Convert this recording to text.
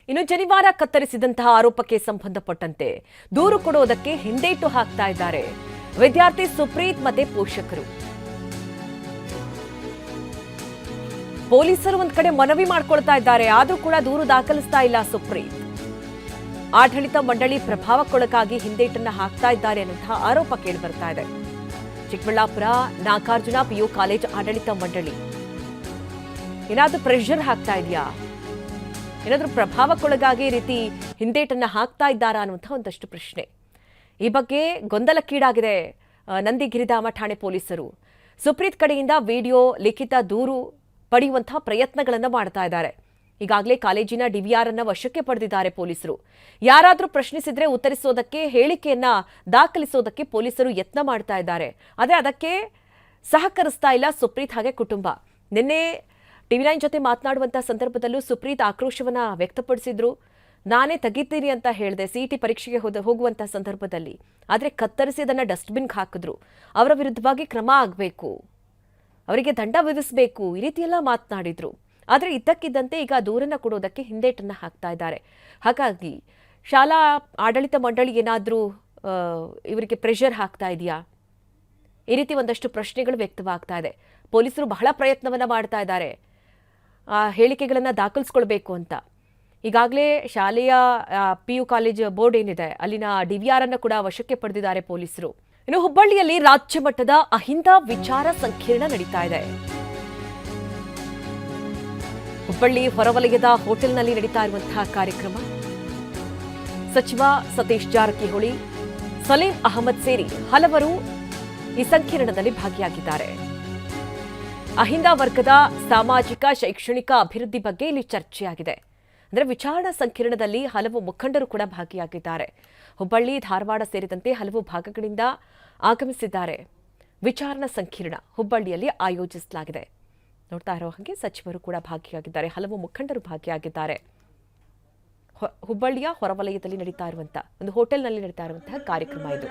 ಇನ್ನು ಜನಿವಾರ ಕತ್ತರಿಸಿದಂತಹ ಆರೋಪಕ್ಕೆ ಸಂಬಂಧಪಟ್ಟಂತೆ ದೂರು ಕೊಡುವುದಕ್ಕೆ ಹಿಂದೇಟು ಹಾಕ್ತಾ ಇದ್ದಾರೆ ವಿದ್ಯಾರ್ಥಿ ಸುಪ್ರೀತ್ ಮತ್ತೆ ಪೋಷಕರು. ಪೊಲೀಸರು ಒಂದ್ ಕಡೆ ಮನವಿ ಮಾಡ್ಕೊಳ್ತಾ ಇದ್ದಾರೆ, ಆದ್ರೂ ಕೂಡ ದೂರು ದಾಖಲಿಸ್ತಾ ಇಲ್ಲ ಸುಪ್ರೀತ್. ಆಡಳಿತ ಮಂಡಳಿ ಪ್ರಭಾವಕ್ಕೊಳಗಾಗಿ ಹಿಂದೇಟನ್ನ ಹಾಕ್ತಾ ಇದ್ದಾರೆ ಅನ್ನುವಂತಹ ಆರೋಪ ಕೇಳಿ ಬರ್ತಾ ಇದೆ. ಚಿಕ್ಕಬಳ್ಳಾಪುರ ನಾಗಾರ್ಜುನ ಪಿಯು ಕಾಲೇಜ್ ಆಡಳಿತ ಮಂಡಳಿ ಏನಾದ್ರೂ ಪ್ರೆಷರ್ ಹಾಕ್ತಾ ಇದೆಯಾ, ಏನಾದ್ರೂ ಪ್ರಭಾವಕ್ಕೊಳಗಾಗಿ ಈ ರೀತಿ ಹಿಂದೇಟನ್ನ ಹಾಕ್ತಾ ಇದ್ದಾರಾ ಅನ್ನುವಂತಹ ಒಂದಷ್ಟು ಪ್ರಶ್ನೆ. ಈ ಬಗ್ಗೆ ಗೊಂದಲಕ್ಕೀಡಾಗಿದೆ ನಂದಿಗಿರಿಧಾಮ ಠಾಣೆ ಪೊಲೀಸರು. ಸುಪ್ರೀತ್ ಕಡೆಯಿಂದ ವಿಡಿಯೋ ಲಿಖಿತ ದೂರು ಪಡೆಯುವಂತಹ ಪ್ರಯತ್ನಗಳನ್ನು ಮಾಡ್ತಾ ಇದ್ದಾರೆ. ಈಗಾಗಲೇ ಕಾಲೇಜಿನ ಡಿವಿಆರ್ ಅನ್ನ ವಶಕ್ಕೆ ಪಡೆದಿದ್ದಾರೆ ಪೊಲೀಸರು. ಯಾರಾದರೂ ಪ್ರಶ್ನಿಸಿದ್ರೆ ಉತ್ತರಿಸೋದಕ್ಕೆ, ಹೇಳಿಕೆಯನ್ನ ದಾಖಲಿಸೋದಕ್ಕೆ ಪೊಲೀಸರು ಯತ್ನ ಮಾಡ್ತಾ ಇದ್ದಾರೆ. ಆದರೆ ಅದಕ್ಕೆ ಸಹಕರಿಸ್ತಾ ಇಲ್ಲ ಸುಪ್ರೀತ್ ಹಾಗೆ ಕುಟುಂಬ. ನಿನ್ನೆ ಟಿವಿ9 ಜೊತೆ ಮಾತನಾಡುವಂತಹ ಸಂದರ್ಭದಲ್ಲೂ ಸುಪ್ರೀತ್ ಆಕ್ರೋಶವನ್ನ ವ್ಯಕ್ತಪಡಿಸಿದ್ರು. ನಾನೇ ತೆಗಿತೀನಿ ಅಂತ ಹೇಳಿದೆ ಸಿಇಟಿ ಪರೀಕ್ಷೆಗೆ ಹೋಗುವಂತಹ ಸಂದರ್ಭದಲ್ಲಿ. ಆದರೆ ಕತ್ತರಿಸಿ ಅದನ್ನ ಡಸ್ಟ್ಬಿನ್ಗೆ ಹಾಕಿದ್ರು. ಅವರ ವಿರುದ್ಧವಾಗಿ ಕ್ರಮ ಆಗಬೇಕು, ಅವರಿಗೆ ದಂಡ ವಿಧಿಸಬೇಕು, ಈ ರೀತಿ ಎಲ್ಲ ಮಾತನಾಡಿದ್ರು. ಆದರೆ ಇದ್ದಕ್ಕಿದ್ದಂತೆ ಈಗ ದೂರನ್ನ ಕೊಡೋದಕ್ಕೆ ಹಿಂದೇಟನ್ನ ಹಾಕ್ತಾ ಇದ್ದಾರೆ. ಹಾಗಾಗಿ ಶಾಲಾ ಆಡಳಿತ ಮಂಡಳಿ ಏನಾದರೂ ಇವರಿಗೆ ಪ್ರೆಷರ್ ಹಾಕ್ತಾ ಇದೆಯಾ, ಈ ರೀತಿ ಒಂದಷ್ಟು ಪ್ರಶ್ನೆಗಳು ವ್ಯಕ್ತವಾಗ್ತಾ ಇದೆ. ಪೊಲೀಸರು ಬಹಳ ಪ್ರಯತ್ನವನ್ನ ಮಾಡ್ತಾ ಇದ್ದಾರೆ ಹೇಳಿಕೆಗಳನ್ನು ದಾಖಲಿಸ್ಕೊಳ್ಬೇಕು ಅಂತ. ಈಗಾಗಲೇ ಶಾಲೆಯ PU ಕಾಲೇಜ್ ಬೋರ್ಡ್ ಏನಿದೆ ಅಲ್ಲಿನ ಡಿವಿಆರ್ ಅನ್ನು ಕೂಡ ವಶಕ್ಕೆ ಪಡೆದಿದ್ದಾರೆ ಪೊಲೀಸರು. ಇನ್ನು ಹುಬ್ಬಳ್ಳಿಯಲ್ಲಿ ರಾಜ್ಯ ಮಟ್ಟದ ಅಹಿಂದ ವಿಚಾರ ಸಂಕಿರಣ ನಡೀತಾ ಇದೆ. ಹುಬ್ಬಳ್ಳಿ ಹೊರವಲಯದ ಹೋಟೆಲ್ನಲ್ಲಿ ನಡೀತಾ ಇರುವಂತಹ ಕಾರ್ಯಕ್ರಮ. ಸಚಿವ ಸತೀಶ್ ಜಾರಕಿಹೊಳಿ, ಸಲೀಂ ಅಹಮದ್ ಸೇರಿ ಹಲವರು ಈ ಸಂಕಿರಣದಲ್ಲಿ ಭಾಗಿಯಾಗಿದ್ದಾರೆ. ಅಹಿಂದ ವರ್ಗದ ಸಾಮಾಜಿಕ ಶೈಕ್ಷಣಿಕ ಅಭಿವೃದ್ಧಿ ಬಗ್ಗೆ ಇಲ್ಲಿ ಚರ್ಚೆಯಾಗಿದೆ. ಅಂದರೆ ವಿಚಾರಣಾ ಸಂಕಿರಣದಲ್ಲಿ ಹಲವು ಮುಖಂಡರು ಕೂಡ ಭಾಗಿಯಾಗಿದ್ದಾರೆ. ಹುಬ್ಬಳ್ಳಿ, ಧಾರವಾಡ ಸೇರಿದಂತೆ ಹಲವು ಭಾಗಗಳಿಂದ ಆಗಮಿಸಿದ್ದಾರೆ. ವಿಚಾರಣಾ ಸಂಕಿರಣ ಹುಬ್ಬಳ್ಳಿಯಲ್ಲಿ ಆಯೋಜಿಸಲಾಗಿದೆ. ನೋಡ್ತಾ ಇರೋ ಹಾಗೆ ಸಚಿವರು ಕೂಡ ಭಾಗಿಯಾಗಿದ್ದಾರೆ, ಹಲವು ಮುಖಂಡರು ಭಾಗಿಯಾಗಿದ್ದಾರೆ. ಹುಬ್ಬಳ್ಳಿಯ ಹೊರವಲಯದಲ್ಲಿ ನಡೀತಾ ಇರುವಂತಹ ಒಂದು ಹೋಟೆಲ್ನಲ್ಲಿ ನಡೀತಾ ಇರುವಂತಹ ಕಾರ್ಯಕ್ರಮ ಇದು.